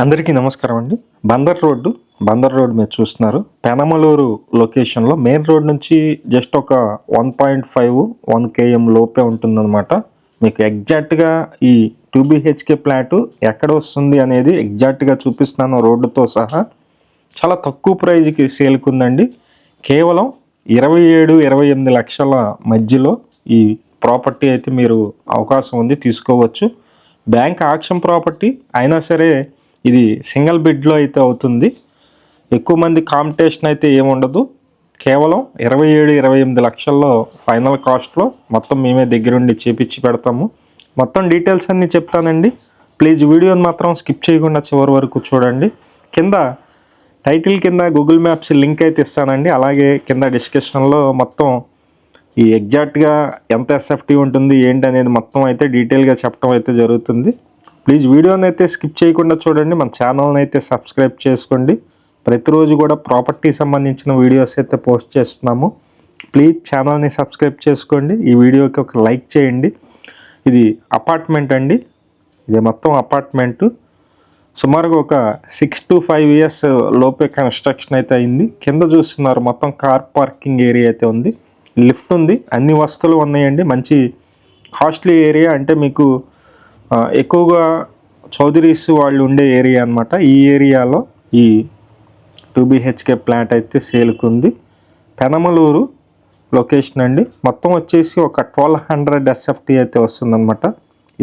అందరికీ నమస్కారం అండి. బందర్ రోడ్ మీరు చూస్తున్నారు. పెనమలూరు లొకేషన్లో మెయిన్ రోడ్ నుంచి జస్ట్ ఒక 1.5 km లోపే ఉంటుందన్నమాట. మీకు ఎగ్జాక్ట్గా ఈ 2 BHK ఫ్లాట్ ఎక్కడ వస్తుంది అనేది ఎగ్జాక్ట్గా చూపిస్తున్నాను రోడ్డుతో సహా. చాలా తక్కువ ప్రైజ్కి సేల్కి ఉందండి. కేవలం 27-28 లక్షల మధ్యలో ఈ ప్రాపర్టీ అయితే మీరు అవకాశం ఉంది, తీసుకోవచ్చు. బ్యాంక్ ఆక్షన్ ప్రాపర్టీ అయినా సరే ఇది సింగిల్ బిడ్లో అయితే అవుతుంది. ఎక్కువ మంది కాంపిటీషన్ అయితే ఏముండదు. కేవలం 27-28 లక్షల్లో ఫైనల్ కాస్ట్లో మొత్తం మేమే దగ్గరుండి చేపించి పెడతాము. మొత్తం డీటెయిల్స్ అన్నీ చెప్తానండి. ప్లీజ్ వీడియోని మాత్రం స్కిప్ చేయకుండా చివరి వరకు చూడండి. కింద టైటిల్ కింద గూగుల్ మ్యాప్స్ లింక్ అయితే ఇస్తానండి. అలాగే కింద డిస్క్రిప్షన్లో మొత్తం ఈ ఎగ్జాక్ట్గా ఎంత ఎస్ఎఫ్టీ ఉంటుంది ఏంటి అనేది మొత్తం అయితే డీటెయిల్గా చెప్పడం అయితే జరుగుతుంది. ప్లీజ్ వీడియోని అయితే స్కిప్ చేయకుండా చూడండి. మన ఛానల్ని అయితే సబ్స్క్రైబ్ చేసుకోండి. ప్రతిరోజు కూడా ప్రాపర్టీ సంబంధించిన వీడియోస్ అయితే పోస్ట్ చేస్తున్నాము. ప్లీజ్ ఛానల్ని సబ్స్క్రైబ్ చేసుకోండి. ఈ వీడియోకి ఒక లైక్ చేయండి. ఇది అపార్ట్మెంట్ అండి. ఇది మొత్తం అపార్ట్మెంటు. సుమారుగా ఒక 6 to 5 years లోపే కన్స్ట్రక్షన్ అయితే అయింది. కింద చూస్తున్నారు మొత్తం కార్ పార్కింగ్ ఏరియా అయితే ఉంది. లిఫ్ట్ ఉంది, అన్ని వస్తువులు ఉన్నాయండి. మంచి కాస్ట్లీ ఏరియా, అంటే మీకు ఎక్కువగా చౌదరీస్ వాళ్ళు ఉండే ఏరియా అనమాట. ఈ ఏరియాలో ఈ 2 BHK ఫ్లాట్ అయితే సేల్కి ఉంది. పెనమలూరు లొకేషన్ అండి. మొత్తం వచ్చేసి ఒక 1200 SFT అయితే వస్తుందన్నమాట.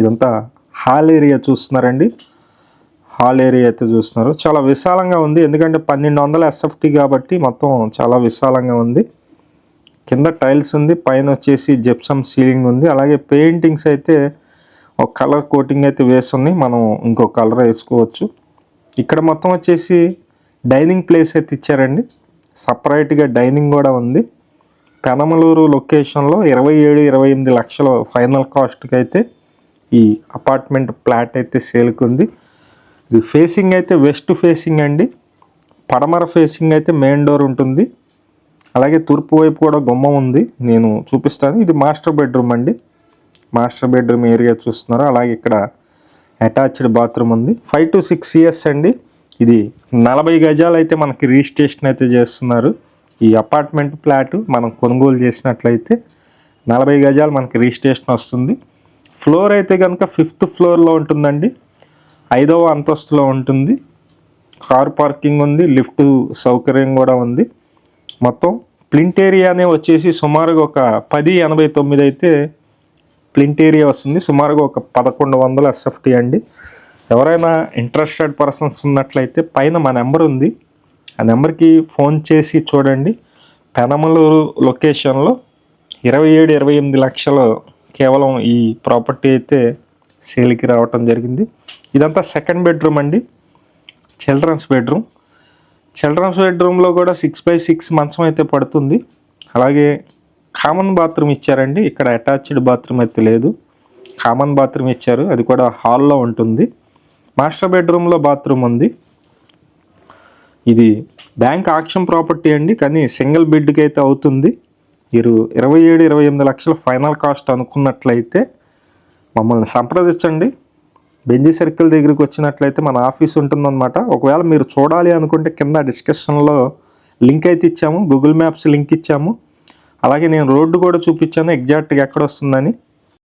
ఇదంతా హాల్ ఏరియా చూస్తున్నారండి. హాల్ ఏరియా అయితే చూస్తున్నారు. చాలా విశాలంగా ఉంది, ఎందుకంటే 1200 SFT కాబట్టి మొత్తం చాలా విశాలంగా ఉంది. కింద టైల్స్ ఉంది, పైన వచ్చేసి జిప్సమ్ సీలింగ్ ఉంది. అలాగే పెయింటింగ్స్ అయితే ఒక కలర్ కోటింగ్ అయితే వేసున్నాయి, మనం ఇంకో కలర్ వేసుకోవచ్చు. ఇక్కడ మొత్తం వచ్చేసి డైనింగ్ ప్లేస్ అయితే ఇచ్చారండి. సపరేట్గా డైనింగ్ కూడా ఉంది. పెనమలూరు లొకేషన్లో 27-28 లక్షల ఫైనల్ కాస్ట్కి అయితే ఈ అపార్ట్మెంట్ ఫ్లాట్ అయితే సేల్కి ఉంది. ఇది ఫేసింగ్ అయితే వెస్ట్ ఫేసింగ్ అండి. పడమర ఫేసింగ్ అయితే మెయిన్ డోర్ ఉంటుంది. అలాగే తూర్పు వైపు కూడా గుమ్మం ఉంది, నేను చూపిస్తాను. ఇది మాస్టర్ బెడ్రూమ్ అండి. మాస్టర్ బెడ్రూమ్ ఏరియా చూస్తున్నారు. అలాగే ఇక్కడ అటాచ్డ్ బాత్రూమ్ ఉంది. 5 to 6 years అండి. ఇది 40 గజాలు అయితే మనకి రిజిస్ట్రేషన్ అయితే చేస్తున్నారు. ఈ అపార్ట్మెంట్ ఫ్లాట్ మనం కొనుగోలు చేసినట్లయితే 40 గజాలు మనకి రిజిస్ట్రేషన్ వస్తుంది. ఫ్లోర్ అయితే కనుక 5th ఫ్లోర్లో ఉంటుందండి. 5వ అంతస్తులో ఉంటుంది. కార్ పార్కింగ్ ఉంది, లిఫ్ట్ సౌకర్యం కూడా ఉంది. మొత్తం ప్లింట్ ఏరియానే వచ్చేసి సుమారుగా ఒక 1089 అయితే ప్లింట్ ఏరియా వస్తుంది. సుమారుగా ఒక 1100 SFT అండి. ఎవరైనా ఇంట్రెస్టెడ్ పర్సన్స్ ఉన్నట్లయితే పైన మా నెంబర్ ఉంది, ఆ నెంబర్కి ఫోన్ చేసి చూడండి. పెనమలూరు లొకేషన్లో 27-28 లక్షలు కేవలం ఈ ప్రాపర్టీ అయితే సేల్కి రావటం జరిగింది. ఇదంతా సెకండ్ బెడ్రూమ్ అండి, చిల్డ్రన్స్ బెడ్రూమ్. చిల్డ్రన్స్ బెడ్రూమ్లో కూడా 6x6 మంచం అయితే పడుతుంది. అలాగే కామన్ బాత్రూమ్ ఇచ్చారండి. ఇక్కడ అటాచ్డ్ బాత్రూమ్ అయితే లేదు, కామన్ బాత్రూమ్ ఇచ్చారు, అది కూడా హాల్లో ఉంటుంది. మాస్టర్ బెడ్రూమ్లో బాత్రూమ్ ఉంది. ఇది బ్యాంక్ ఆక్షన్ ప్రాపర్టీ అండి, కానీ సింగిల్ బిడ్కి అయితే అవుతుంది. మీరు 27-28 లక్షల ఫైనల్ కాస్ట్ అనుకున్నట్లయితే మమ్మల్ని సంప్రదించండి. బెంజీ సర్కిల్ దగ్గరికి వచ్చినట్లయితే మన ఆఫీస్ ఉంటుందన్నమాట. ఒకవేళ మీరు చూడాలి అనుకుంటే కింద డిస్క్రిప్షన్లో లింక్ అయితే ఇచ్చాము, గూగుల్ మ్యాప్స్ లింక్ ఇచ్చాము. అలాగే నేను రోడ్డు కూడా చూపించాను ఎగ్జాక్ట్గా ఎక్కడ వస్తుందని.